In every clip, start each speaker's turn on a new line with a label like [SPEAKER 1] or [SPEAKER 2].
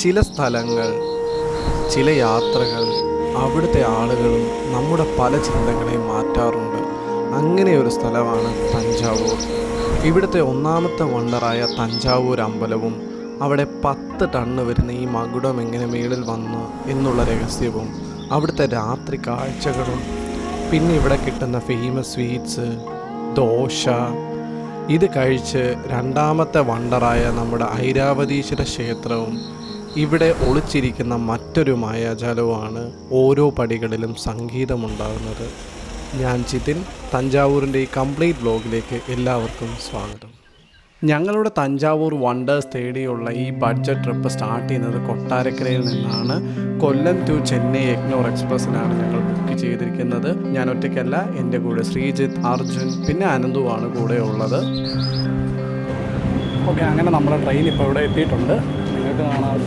[SPEAKER 1] ചില സ്ഥലങ്ങൾ, ചില യാത്രകൾ, അവിടുത്തെ ആളുകളും നമ്മുടെ പല ചിന്തകളെയും മാറ്റാറുണ്ട്. അങ്ങനെ ഒരു സ്ഥലമാണ് തഞ്ചാവൂർ. ഇവിടുത്തെ ഒന്നാമത്തെ വണ്ടറായ തഞ്ചാവൂർ അമ്പലവും അവിടെ 10 ടണ്ണ് വരുന്ന ഈ മകുടം എങ്ങനെ മേളിൽ വന്നു എന്നുള്ള രഹസ്യവും അവിടുത്തെ രാത്രി കാഴ്ചകളും പിന്നെ ഇവിടെ കിട്ടുന്ന ഫേമസ് സ്വീറ്റ്സ്, ദോശ, ഇത് കഴിച്ച് രണ്ടാമത്തെ വണ്ടറായ നമ്മുടെ ഐരാവതീശ്വര ക്ഷേത്രവും ഇവിടെ ഒളിച്ചിരിക്കുന്ന മറ്റൊരു മായാജാലവുമാണ് ഓരോ പടികളിലും സംഗീതമുണ്ടാകുന്നത്. ഞാൻ ജിതിൻ. തഞ്ചാവൂരിൻ്റെ ഈ കംപ്ലീറ്റ് വ്ലോഗിലേക്ക് എല്ലാവർക്കും സ്വാഗതം. ഞങ്ങളുടെ തഞ്ചാവൂർ വണ്ടേഴ്സ് തേടിയുള്ള ഈ ബഡ്ജറ്റ് ട്രിപ്പ് സ്റ്റാർട്ട് ചെയ്യുന്നത് കൊട്ടാരക്കരയിൽ നിന്നാണ്. കൊല്ലം ടു ചെന്നൈ എഗ്നോർ എക്സ്പ്രസ്സിനാണ് ഞങ്ങൾ ബുക്ക് ചെയ്തിരിക്കുന്നത്. ഞാൻ ഒറ്റയ്ക്കല്ല, എൻ്റെ കൂടെ ശ്രീജിത്ത്, അർജുൻ പിന്നെ അനന്തുവാണ് കൂടെ ഉള്ളത്. ഓക്കെ, അങ്ങനെ നമ്മുടെ ട്രെയിൻ ഇപ്പോൾ ഇവിടെ എത്തിയിട്ടുണ്ട്. നിങ്ങൾക്ക് കാണാം.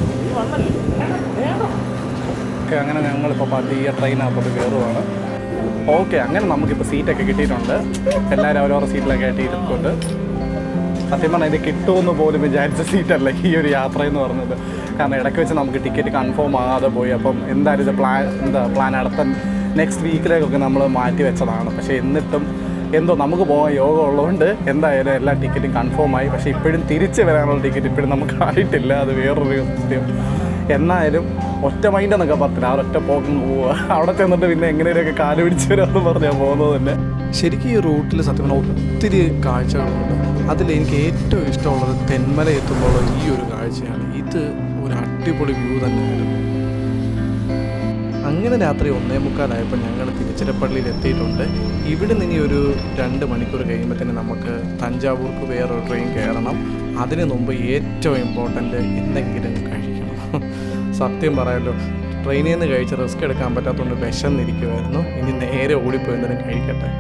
[SPEAKER 1] ഓക്കെ, അങ്ങനെ ഞങ്ങളിപ്പോൾ പതിയെ ട്രെയിനകത്തോട്ട് കയറുവാണ്. ഓക്കെ, അങ്ങനെ നമുക്കിപ്പോൾ സീറ്റൊക്കെ കിട്ടിയിട്ടുണ്ട്. എല്ലാവരും അവരവരുടെ സീറ്റിലൊക്കെ ആയിട്ട് ഇരുന്നുകൊണ്ട് സത്യം പറഞ്ഞാൽ ഇത് കിട്ടുമെന്ന് പോലും വിചാരിച്ച സീറ്റല്ല ഈ ഒരു യാത്ര എന്ന് പറഞ്ഞത്. കാരണം ഇടയ്ക്ക് വെച്ച് നമുക്ക് ടിക്കറ്റ് കൺഫേം ആകാതെ പോയി. അപ്പം എന്തായാലും ഇത് പ്ലാൻ അടുത്ത നെക്സ്റ്റ് വീക്കിലേക്കൊക്കെ നമ്മൾ മാറ്റി വെച്ചതാണ്. പക്ഷേ എന്നിട്ടും എന്തോ നമുക്ക് പോകാൻ യോഗം ഉള്ളതുകൊണ്ട് എന്തായാലും എല്ലാ ടിക്കറ്റും കൺഫേം ആയി. പക്ഷേ ഇപ്പോഴും തിരിച്ച് വരാനുള്ള ടിക്കറ്റ് ഇപ്പോഴും നമുക്ക് ആയിട്ടില്ല. അത് വേറൊരു സത്യം. എന്നാലും ഒറ്റ മൈൻഡ് എന്നൊക്കെ പറഞ്ഞില്ല, ആ ഒറ്റ പോക്കും പോവുക. അവിടെ ചെന്നിട്ട് പിന്നെ എങ്ങനെയൊക്കെ കാല് പിടിച്ച് വരാമെന്ന് പറഞ്ഞാൽ പോകുന്നത് തന്നെ. ശരിക്കും ഈ റൂട്ടിൽ സത്യം പറഞ്ഞാൽ ഒത്തിരി കാഴ്ചകളുണ്ട്. അതിൽ എനിക്ക് ഏറ്റവും ഇഷ്ടമുള്ളത് തെന്മല എത്തുമ്പോൾ ഈ ഒരു കാഴ്ചയാണ്. ഇത് ഒരു അടിപൊളി വ്യൂ തന്നെയായിരുന്നു. അങ്ങനെ രാത്രി 1:45 ഞങ്ങൾ തിരുച്ചിറപ്പള്ളിയിൽ എത്തിയിട്ടുണ്ട്. ഇവിടെ നിന്ന് ഒരു 2 മണിക്കൂർ കഴിയുമ്പോൾ തന്നെ നമുക്ക് തഞ്ചാവൂർക്ക് വേറൊരു ട്രെയിൻ കയറണം. അതിന് മുമ്പ് ഏറ്റവും ഇമ്പോർട്ടൻ്റ് എന്തെങ്കിലും കഴിക്കണം. സത്യം പറയാമല്ലോ, ട്രെയിനിൽ നിന്ന് കഴിച്ച് റിസ്ക് എടുക്കാൻ പറ്റാത്തതുകൊണ്ട് വിശന്നിരിക്കുമായിരുന്നു. ഇനി നേരെ ഓടിപ്പോയി എന്തെങ്കിലും കഴിക്കട്ടെ.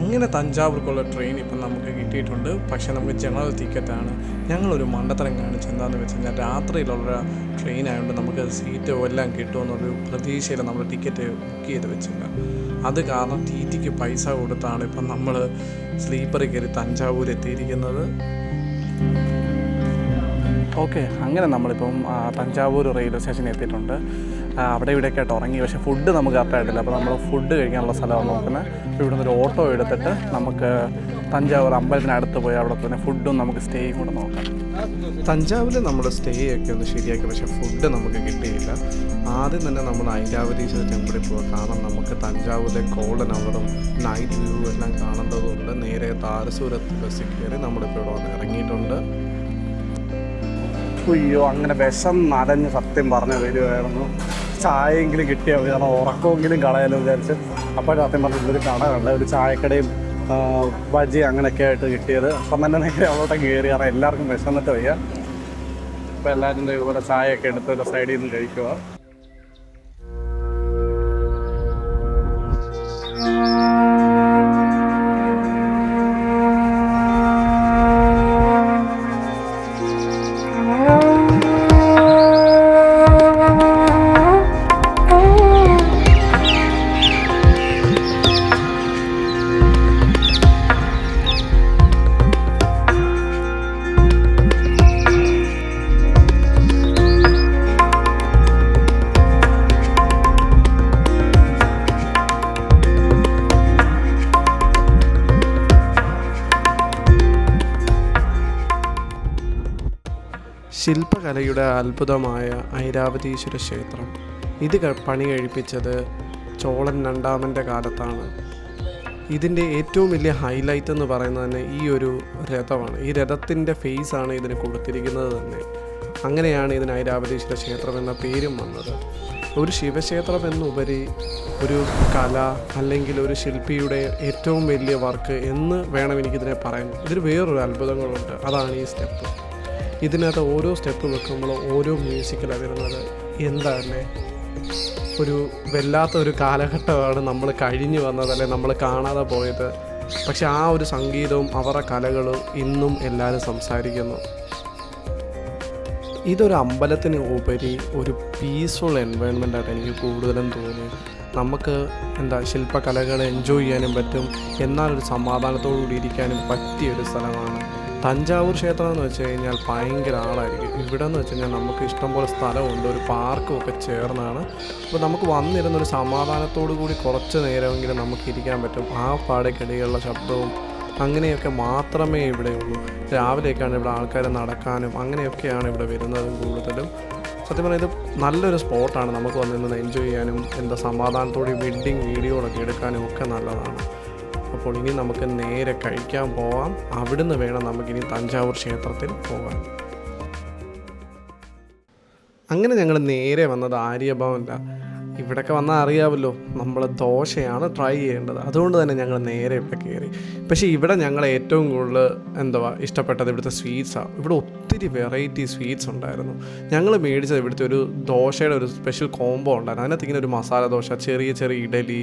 [SPEAKER 1] അങ്ങനെ തഞ്ചാവൂർക്കുള്ള ട്രെയിൻ ഇപ്പം നമുക്ക് കിട്ടിയിട്ടുണ്ട്. പക്ഷേ നമുക്ക് ജനറൽ ടിക്കറ്റാണ്. ഞങ്ങളൊരു മണ്ടത്തരം കാണിച്ച് എന്താണെന്ന് വെച്ച് കഴിഞ്ഞാൽ രാത്രിയിലുള്ള ട്രെയിൻ ആയതുകൊണ്ട് നമുക്ക് സീറ്റ് എല്ലാം കിട്ടുമെന്നൊരു പ്രതീക്ഷയിൽ നമ്മൾ ടിക്കറ്റ് ബുക്ക് ചെയ്ത് വെച്ചില്ല. അത് കാരണം ടിക്ക് പൈസ കൊടുത്താണ് ഇപ്പം നമ്മൾ സ്ലീപ്പറിൽ കയറി തഞ്ചാവൂർ എത്തിയിരിക്കുന്നത്. ഓക്കെ, അങ്ങനെ നമ്മളിപ്പം തഞ്ചാവൂർ റെയിൽവേ സ്റ്റേഷനിൽ എത്തിയിട്ടുണ്ട്. അവിടെ ഇവിടെയൊക്കെ ആയിട്ട് ഉറങ്ങി. പക്ഷേ ഫുഡ് നമുക്ക് കറക്റ്റായിട്ടില്ല. അപ്പോൾ നമ്മൾ ഫുഡ് കഴിക്കാനുള്ള സ്ഥലമാണ് നോക്കുന്നത്. അപ്പോൾ ഇവിടുന്ന് ഒരു ഓട്ടോ എടുത്തിട്ട് നമുക്ക് തഞ്ചാവൂർ അമ്പലത്തിനടുത്ത് പോയി അവിടെ തന്നെ ഫുഡും നമുക്ക് സ്റ്റേയും കൂടെ നോക്കാം. തഞ്ചാവൂരിൽ നമ്മൾ സ്റ്റേ ഒക്കെ ഒന്ന് ശരിയാക്കി, പക്ഷേ ഫുഡ് നമുക്ക് കിട്ടിയില്ല. ആദ്യം തന്നെ നമ്മൾ ഐരാവതീശ്വര ടെമ്പിളിൽ പോകുക. കാരണം നമുക്ക് തഞ്ചാവൂരിലെ ഗോൾഡൻ അവറും നൈറ്റ് വ്യൂ എല്ലാം കാണേണ്ടതുകൊണ്ട് നേരെ താരസൂരത്ത് ബസ്സിൽ കയറി നമ്മളിപ്പോൾ ഇവിടെ വന്ന് ഇറങ്ങിയിട്ടുണ്ട്. അയ്യോ, അങ്ങനെ വിഷം നനഞ്ഞ് സത്യം പറഞ്ഞ വരുമായിരുന്നു. ചായയെങ്കിലും കിട്ടിയാൽ മതി, കാരണം ഉറക്കമെങ്കിലും കളയാലോ വിചാരിച്ച്. അപ്പോഴും സത്യം പറഞ്ഞ ഇതൊരു കട കണ്ട, ഒരു ചായക്കടയും ബജി അങ്ങനെയൊക്കെ ആയിട്ട് കിട്ടിയത്. അപ്പം തന്നെ നേരെ അവിടോട്ട് കയറി. കാരണം എല്ലാവർക്കും വിശന്നിട്ട് വയ്യ. അപ്പോൾ എല്ലാവരും ഇതുപോലെ ചായയൊക്കെ എടുത്ത് സൈഡിൽ നിന്ന് കഴിക്കുക. ശില്പകലയുടെ അത്ഭുതമായ ഐരാവതീശ്വര ക്ഷേത്രം. ഇത് പണി കഴിപ്പിച്ചത് ചോളൻ രണ്ടാമൻ്റെ കാലത്താണ്. ഇതിൻ്റെ ഏറ്റവും വലിയ ഹൈലൈറ്റ് എന്ന് പറയുന്നത് തന്നെ ഈ ഒരു രഥമാണ്. ഈ രഥത്തിൻ്റെ ഫേസാണ് ഇതിന് കൊടുത്തിരിക്കുന്നത് തന്നെ. അങ്ങനെയാണ് ഇതിന് ഐരാവതീശ്വര ക്ഷേത്രം എന്ന പേരും വന്നത്. ഒരു ശിവക്ഷേത്രം എന്നുപരി ഒരു കല അല്ലെങ്കിൽ ഒരു ശില്പിയുടെ ഏറ്റവും വലിയ വർക്ക് എന്ന് വേണം എനിക്കിതിനെ പറയാൻ. ഇതിന് വേറൊരു അത്ഭുതങ്ങളുണ്ട്. അതാണ് ഈ സ്റ്റെപ്പ്. ഇതിനകത്ത് ഓരോ സ്റ്റെപ്പ് വെക്കുമ്പോൾ ഓരോ മ്യൂസിക്കിലാണ് വരുന്നത്. എന്താണല്ലേ, ഒരു വല്ലാത്ത ഒരു കാലഘട്ടമാണ് നമ്മൾ കഴിഞ്ഞു വന്നതല്ലേ, നമ്മൾ കാണാതെ പോയത്. പക്ഷെ ആ ഒരു സംഗീതവും അവരുടെ കലകളും ഇന്നും എല്ലാവരും സംസാരിക്കുന്നു. ഇതൊരു അമ്പലത്തിന് ഉപരി ഒരു പീസ്ഫുൾ എൻവയോൺമെൻറ്റായിട്ട് എനിക്ക് കൂടുതലും തോന്നി. നമുക്ക് ശില്പകലകൾ എൻജോയ് ചെയ്യാനും പറ്റും, എന്നാൽ ഒരു സമാധാനത്തോടു കൂടി ഇരിക്കാനും പറ്റിയൊരു സ്ഥലമാണ് തഞ്ചാവൂർ ക്ഷേത്രം എന്ന് വെച്ച് കഴിഞ്ഞാൽ ഭയങ്കര ആളായിരിക്കും. ഇവിടെ എന്ന് വെച്ച് കഴിഞ്ഞാൽ നമുക്ക് ഇഷ്ടംപോലെ സ്ഥലമുണ്ട്, ഒരു പാർക്കും ഒക്കെ ചേർന്നാണ്. അപ്പോൾ നമുക്ക് വന്നിരുന്നൊരു സമാധാനത്തോടു കൂടി കുറച്ച് നേരമെങ്കിലും നമുക്ക് ഇരിക്കാൻ പറ്റും. ആ പാടക്കിടയിലുള്ള ശബ്ദവും അങ്ങനെയൊക്കെ മാത്രമേ ഇവിടെ ഉള്ളൂ. രാവിലെയൊക്കെയാണ് ഇവിടെ ആൾക്കാർ നടക്കാനും അങ്ങനെയൊക്കെയാണ് ഇവിടെ വരുന്നതും കൂടുതലും. സത്യം പറഞ്ഞാൽ ഇത് നല്ലൊരു സ്പോട്ടാണ്. നമുക്ക് വന്നിരുന്നത് എൻജോയ് ചെയ്യാനും സമാധാനത്തോടെ വെഡ്ഡിങ് വീഡിയോകളൊക്കെ എടുക്കാനും ഒക്കെ നല്ലതാണ്. അപ്പോൾ ഇനി നമുക്ക് നേരെ കഴിക്കാൻ പോവാം. അവിടുന്ന് വേണം നമുക്കിനി തഞ്ചാവൂർ ക്ഷേത്രത്തിൽ പോകാൻ. അങ്ങനെ ഞങ്ങൾ നേരെ വന്നത് ആര്യഭവനിലാണ്. ഇവിടെയൊക്കെ വന്നാൽ അറിയാമല്ലോ, നമ്മൾ ദോശയാണ് ട്രൈ ചെയ്യേണ്ടത്. അതുകൊണ്ട് തന്നെ ഞങ്ങൾ നേരെ ഇവിടെ കയറി. പക്ഷേ ഇവിടെ ഞങ്ങൾ ഏറ്റവും കൂടുതൽ ഇഷ്ടപ്പെട്ടത് ഇവിടുത്തെ സ്വീറ്റ്സാണ്. ഇവിടെ ഒത്തിരി വെറൈറ്റി സ്വീറ്റ്സ് ഉണ്ടായിരുന്നു. ഞങ്ങൾ മേടിച്ചത് ഇവിടുത്തെ ഒരു ദോശയുടെ ഒരു സ്പെഷ്യൽ കോംബോ ഉണ്ടായിരുന്നു. അതിനകത്ത് ഇങ്ങനെ ഒരു മസാല ദോശ, ചെറിയ ചെറിയ ഇഡലി,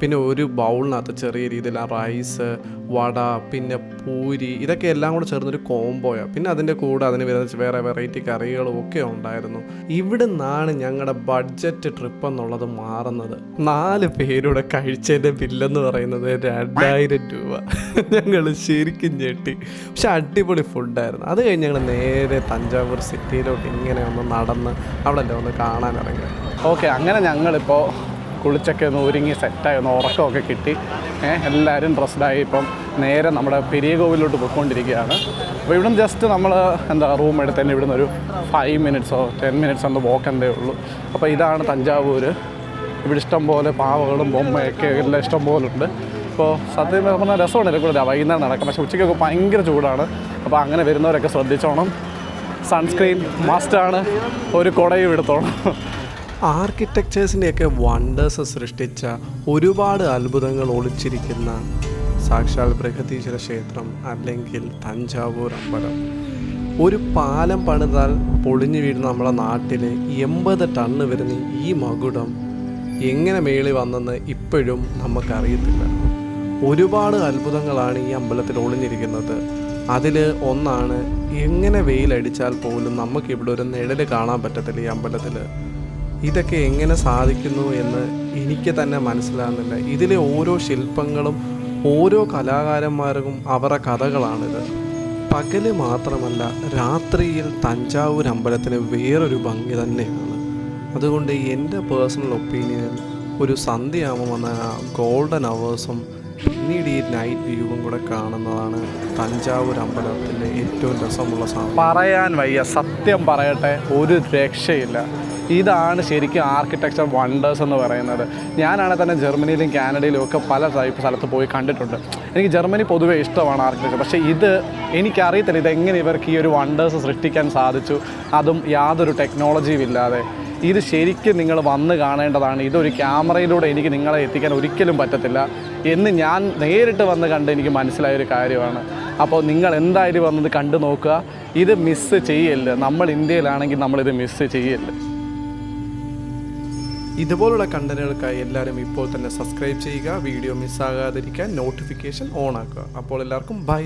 [SPEAKER 1] പിന്നെ ഒരു ബൗളിനകത്ത് ചെറിയ രീതിയിൽ റൈസ്, വട, പിന്നെ പൂരി, ഇതൊക്കെ എല്ലാം കൂടെ ചേർന്നൊരു കോംബോയാണ്. പിന്നെ അതിൻ്റെ കൂടെ അതിന് വേറെ വെറൈറ്റി കറികളും ഒക്കെ ഉണ്ടായിരുന്നു. ഇവിടെ നിന്നാണ് ഞങ്ങളുടെ ബഡ്ജറ്റ് ട്രിപ്പ് എന്നുള്ളത് മാറുന്നത്. 4 പേരുടെ കഴിച്ചതിൻ്റെ ബില്ലെന്ന് പറയുന്നത് 2000 രൂപ. ഞങ്ങൾ ശരിക്കും ഞെട്ടി. പക്ഷെ അടിപൊളി ഫുഡായിരുന്നു. അത് കഴിഞ്ഞ് ഞങ്ങൾ നേരെ തഞ്ചാവൂർ സിറ്റിയിലോട്ട് ഇങ്ങനെ ഒന്ന് നടന്ന് അവിടെ ഒന്ന് കാണാനിറങ്ങി.
[SPEAKER 2] ഓക്കെ, അങ്ങനെ ഞങ്ങളിപ്പോൾ കുളിച്ചൊക്കെ ഒന്ന് ഒരുങ്ങി സെറ്റായി, ഒന്ന് ഉറക്കമൊക്കെ കിട്ടി. എല്ലാവരും ഡ്രസ്ഡായി ഇപ്പം നേരെ നമ്മുടെ പെരിയ കോവിലോട്ട് പോയിക്കൊണ്ടിരിക്കുകയാണ്. അപ്പോൾ ഇവിടുന്ന് ജസ്റ്റ് നമ്മൾ റൂം എടുത്തതിന് ഇവിടുന്ന് ഒരു 5 മിനിറ്റ്സോ 10 മിനിറ്റ്സ് എന്തോ വോക്ക് എന്തേ ഉള്ളൂ. അപ്പോൾ ഇതാണ് തഞ്ചാവൂർ. ഇവിടെ ഇഷ്ടംപോലെ പാവകളും ബൊമ്മയൊക്കെ എല്ലാം ഇഷ്ടംപോലെ ഉണ്ട്. അപ്പോൾ സത്യം പറഞ്ഞാൽ രസമുണ്ട് കൂടെ വൈകുന്നേരം നടക്കാം. പക്ഷേ ഉച്ചയ്ക്കൊക്കെ ഭയങ്കര ചൂടാണ്. അപ്പോൾ അങ്ങനെ വരുന്നവരൊക്കെ ശ്രദ്ധിച്ചോണം. സൺസ്ക്രീൻ മസ്റ്റാണ്, ഒരു കുടയും എടുത്തോണം.
[SPEAKER 1] ആർക്കിടെക്ചേഴ്സിൻ്റെയൊക്കെ വണ്ടേഴ്സ് സൃഷ്ടിച്ച ഒരുപാട് അത്ഭുതങ്ങൾ ഒളിച്ചിരിക്കുന്ന സാക്ഷാൽ ബൃഹദീശ്വര ക്ഷേത്രം അല്ലെങ്കിൽ തഞ്ചാവൂർ അമ്പലം. ഒരു പാലം പണിതാൽ പൊളിഞ്ഞു വീഴുന്ന നമ്മുടെ നാട്ടിൽ 80 ടണ്ണ് വരുന്ന ഈ മകുടം എങ്ങനെ മേളി വന്നെന്ന് ഇപ്പോഴും നമുക്കറിയത്തില്ല. ഒരുപാട് അത്ഭുതങ്ങളാണ് ഈ അമ്പലത്തിൽ ഒളിഞ്ഞിരിക്കുന്നത്. അതിൽ ഒന്നാണ്, എങ്ങനെ വെയിലടിച്ചാൽ പോലും നമുക്കിവിടെ ഒരു നിഴൽ കാണാൻ പറ്റത്തില്ല ഈ അമ്പലത്തിൽ. ഇതൊക്കെ എങ്ങനെ സാധിക്കുന്നു എന്ന് എനിക്ക് തന്നെ മനസ്സിലാകുന്നില്ല. ഇതിലെ ഓരോ ശില്പങ്ങളും ഓരോ കലാകാരന്മാർക്കും അവരുടെ കഥകളാണിത്. പകല് മാത്രമല്ല, രാത്രിയിൽ തഞ്ചാവൂർ അമ്പലത്തിന് വേറൊരു ഭംഗി തന്നെയാണ്. അതുകൊണ്ട് എൻ്റെ പേഴ്സണൽ ഒപ്പീനിയൻ ഒരു സന്ധ്യയാകുമ്പോൾ വന്ന ഗോൾഡൻ അവേഴ്സും പിന്നീട് ഈ നൈറ്റ് വ്യൂവും കൂടെ കാണുന്നതാണ് തഞ്ചാവൂർ അമ്പലത്തിൻ്റെ ഏറ്റവും രസമുള്ള സാധനം.
[SPEAKER 2] പറയാൻ വയ്യ, സത്യം പറയട്ടെ, ഒരു രക്ഷയില്ല. ഇതാണ് ശരിക്കും ആർക്കിടെക്ചർ വണ്ടേഴ്സ് എന്ന് പറയുന്നത്. ഞാനാണെങ്കിൽ തന്നെ ജർമ്മനിയിലും കാനഡയിലും ഒക്കെ പല ടൈപ്പ് സ്ഥലത്ത് പോയി കണ്ടിട്ടുണ്ട്. എനിക്ക് ജർമ്മനി പൊതുവേ ഇഷ്ടമാണ് ആർക്കിടെക്ചർ. പക്ഷേ ഇത് എനിക്കറിയത്തില്ല ഇതെങ്ങനെ ഇവർക്ക് ഈ ഒരു വണ്ടേഴ്സ് സൃഷ്ടിക്കാൻ സാധിച്ചു, അതും യാതൊരു ടെക്നോളജിയും ഇല്ലാതെ. ഇത് ശരിക്കും നിങ്ങൾ വന്ന് കാണേണ്ടതാണ്. ഇതൊരു ക്യാമറയിലൂടെ എനിക്ക് നിങ്ങളെ എത്തിക്കാൻ ഒരിക്കലും പറ്റത്തില്ല എന്ന് ഞാൻ നേരിട്ട് വന്ന് കണ്ട് എനിക്ക് മനസ്സിലായൊരു കാര്യമാണ്. അപ്പോൾ നിങ്ങൾ എന്തായാലും വന്നത് കണ്ടു നോക്കുക. ഇത് മിസ്സ് ചെയ്യല്ല. നമ്മൾ ഇന്ത്യയിലാണെങ്കിൽ നമ്മളിത് മിസ്സ് ചെയ്യല്ല.
[SPEAKER 1] ഇതുപോലുള്ള കണ്ടന്റുകൾക്കായി എല്ലാവരും ഇപ്പോൾ തന്നെ സബ്സ്ക്രൈബ് ചെയ്യുക. വീഡിയോ മിസ്സാകാതിരിക്കാൻ നോട്ടിഫിക്കേഷൻ ഓൺ ആക്കുക. അപ്പോൾ എല്ലാവർക്കും ബൈ.